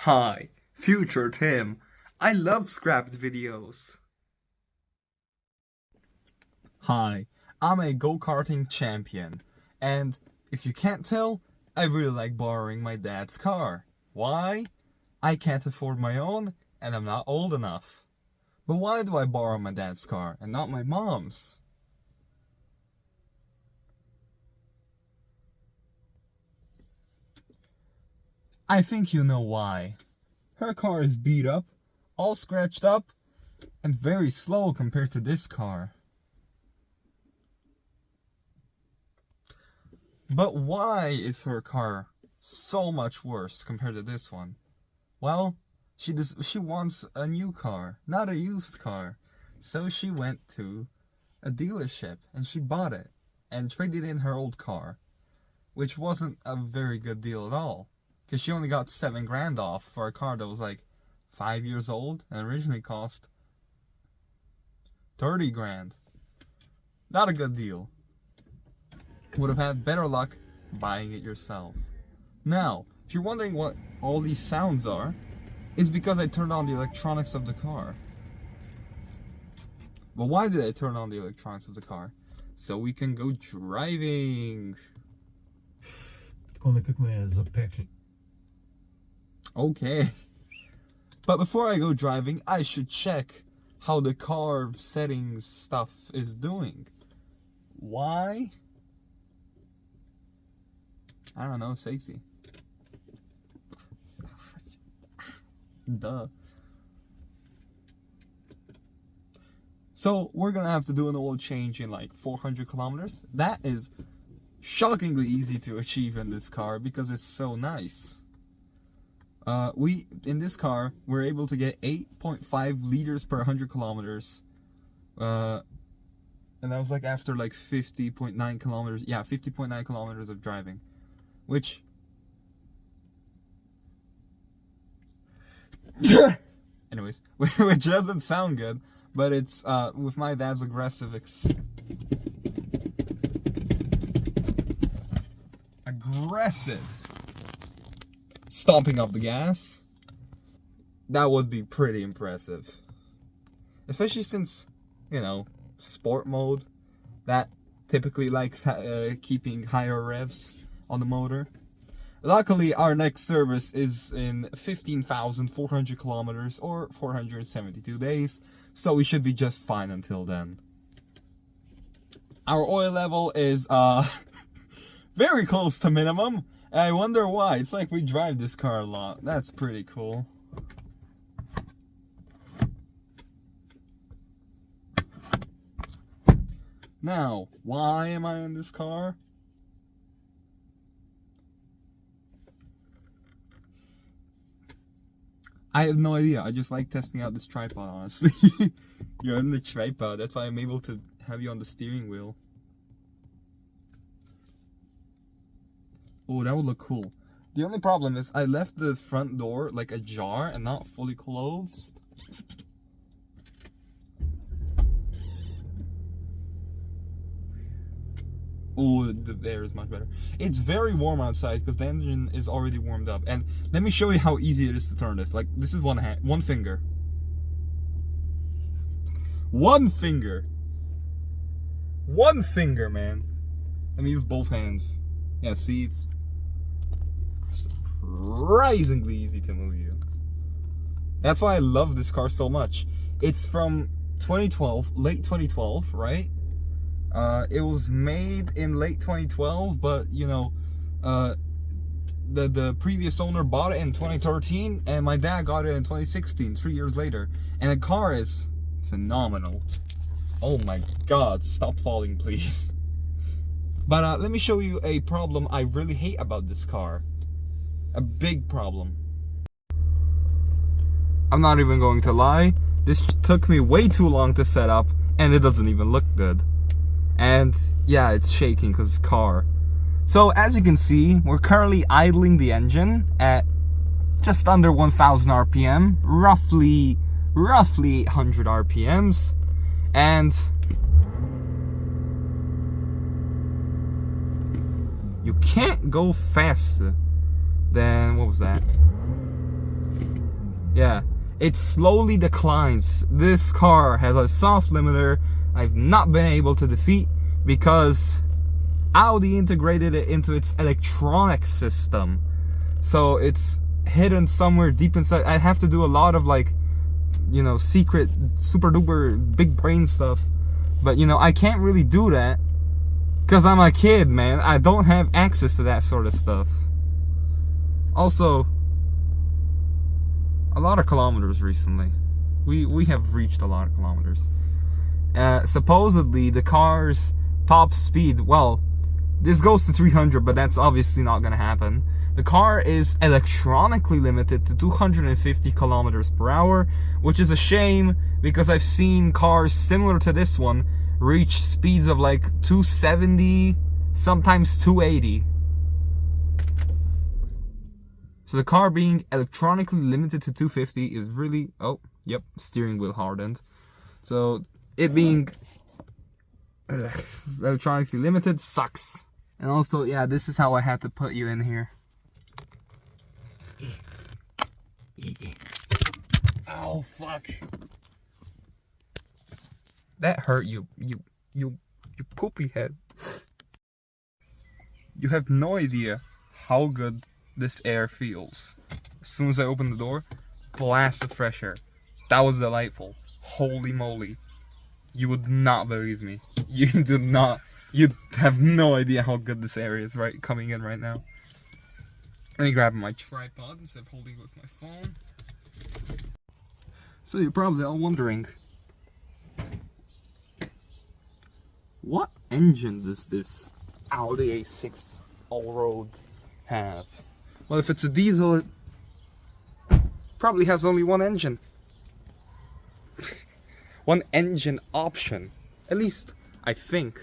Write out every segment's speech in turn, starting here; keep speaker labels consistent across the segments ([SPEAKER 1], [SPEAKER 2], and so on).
[SPEAKER 1] Hi, future Tim. I love scrapped videos. Hi, I'm a go-karting champion, and if you can't tell, I really like borrowing my dad's car. Why? I can't afford my own, and I'm not old enough. But why do I borrow my dad's car and not my mom's? I think you know why. Her car is beat up, all scratched up, and very slow compared to this car. But why is her car so much worse compared to this one? Well, she wants a new car, not a used car. So she went to a dealership and she bought it and traded in her old car, which wasn't a very good deal at all. Because she only got 7 grand off for a car that was like 5 years old and originally cost 30 grand. Not a good deal. Would have had better luck buying it yourself. Now, if you're wondering what all these sounds are, it's because I turned on the electronics of the car. But why did I turn on the electronics of the car? So we can go driving.
[SPEAKER 2] Gelukkig maar zo pekje.
[SPEAKER 1] Okay. But before I go driving, I should check how the car settings stuff is doing. Why? I don't know, safety. Duh. So we're gonna have to do an oil change in like 400 kilometers. That is shockingly easy to achieve in this car because it's so nice. In this car, we're able to get 8.5 liters per 100 kilometers. And that was like after like 50.9 kilometers. Yeah, 50.9 kilometers of driving. Which... anyways, which doesn't sound good, but it's with my dad's aggressive stomping up the gas, that would be pretty impressive. Especially since, you know, sport mode, that typically likes keeping higher revs on the motor. Luckily, our next service is in 15,400 kilometers or 472 days, so we should be just fine until then. Our oil level is very close to minimum. I wonder why. It's like we drive this car a lot. That's pretty cool. Now, why am I in this car? I have no idea. I just like testing out this tripod, honestly. You're on the tripod. That's why I'm able to have you on the steering wheel. Oh, that would look cool. The only problem is I left the front door like ajar and not fully closed. Oh, the air is much better. It's very warm outside because the engine is already warmed up. And let me show you how easy it is to turn this. Like, this is one finger. One finger. One finger, man. Let me use both hands. Yeah, see, it's surprisingly easy to move you. That's why I love this car so much. It's from 2012, late 2012, right? It was made in late 2012, but you know, the previous owner bought it in 2013, and my dad got it in 2016, 3 years later. And the car is phenomenal. Oh my God! Stop falling, please. But let me show you a problem I really hate about this car. A big problem. I'm not even going to lie. This took me way too long to set up, and it doesn't even look good. And yeah, it's shaking because it's a car. So as you can see, we're currently idling the engine at just under 1,000 RPM, roughly 800 RPMs, and you can't go faster than, what was that? Yeah, it slowly declines. This car has a soft limiter I've not been able to defeat because Audi integrated it into its electronic system. So it's hidden somewhere deep inside. I have to do a lot of, like, you know, secret super duper big brain stuff, but you know, I can't really do that because I'm a kid, man. I don't have access to that sort of stuff. Also, a lot of kilometers recently. We have reached a lot of kilometers. Supposedly the car's top speed, well, this goes to 300, but that's obviously not gonna happen. The car is electronically limited to 250 kilometers per hour, which is a shame because I've seen cars similar to this one reach speeds of like 270, sometimes 280. So the car being electronically limited to 250 is really, oh, yep, steering wheel hardened. So it being electronically limited sucks. And also, yeah, this is how I had to put you in here. Oh, fuck. That hurt you poopy head. You have no idea how good this air feels. As soon as I open the door, blast of fresh air. That was delightful. Holy moly. You would not believe me. You do not. You have no idea how good this air is right coming in right now. Let me grab my tripod instead of holding it with my phone. So you're probably all wondering, what engine does this Audi A6 Allroad have? Well, if it's a diesel, it probably has only one engine. One engine option. At least, I think.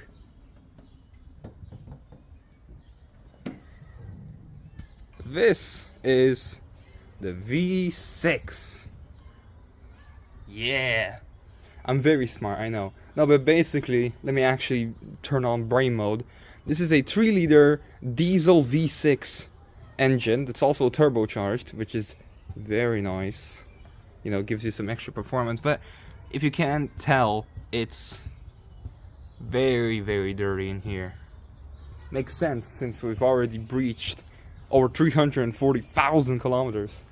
[SPEAKER 1] This is the V6. Yeah. I'm very smart, I know. No, but basically, let me actually turn on brain mode. This is a 3-liter diesel V6 engine that's also turbocharged, which is very nice. You know, gives you some extra performance. But if you can't tell, it's very, very dirty in here. Makes sense since we've already breached over 340,000 kilometers.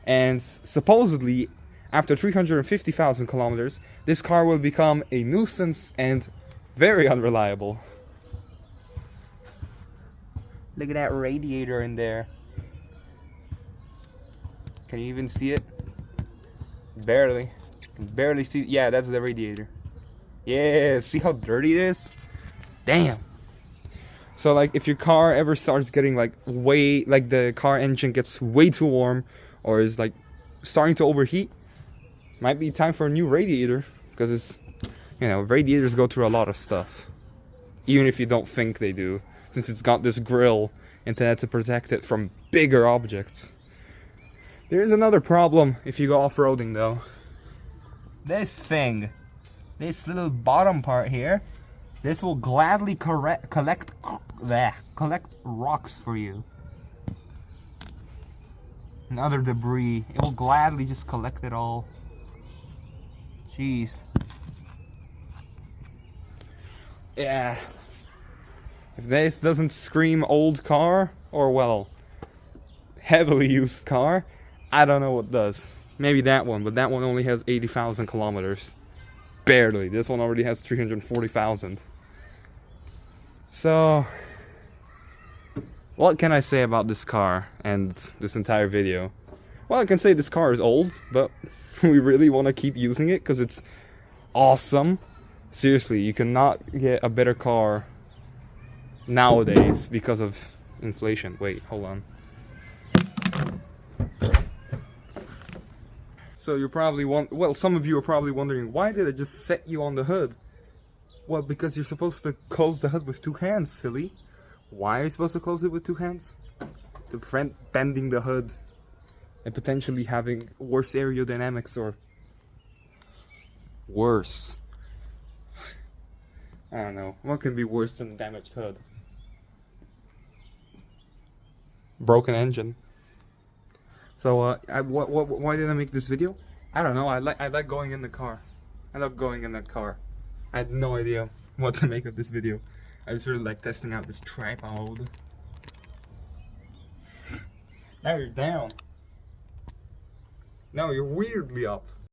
[SPEAKER 1] And supposedly, after 350,000 kilometers, this car will become a nuisance and very unreliable. Look at that radiator in there. Can you even see it? Barely. You can barely see. Yeah, that's the radiator. Yeah, see how dirty it is? Damn. So like if your car ever starts getting like the car engine gets way too warm or is like starting to overheat, might be time for a new radiator, because it's, you know, radiators go through a lot of stuff, even if you don't think they do, since it's got this grill intended to protect it from bigger objects. There is another problem if you go off-roading though. This thing, this little bottom part here, this will gladly collect rocks for you and other debris. It will gladly just collect it all. Jeez. Yeah. If this doesn't scream old car, or well, heavily used car, I don't know what does. Maybe that one, but that one only has 80,000 kilometers. Barely. This one already has 340,000. So, what can I say about this car and this entire video? Well, I can say this car is old, but we really want to keep using it because it's awesome. Seriously, you cannot get a better car nowadays because of inflation. Wait, hold on. So you're probably some of you are probably wondering, why did I just set you on the hood? Well, because you're supposed to close the hood with two hands, silly. Why are you supposed to close it with two hands? To prevent bending the hood and potentially having worse aerodynamics or worse. I don't know. What can be worse than a damaged hood? Broken engine. So why did I make this video? I don't know. I like going in the car. I love going in the car. I had no idea what to make of this video. I just really like testing out this tripod. Now you're down. Now you're weirdly up.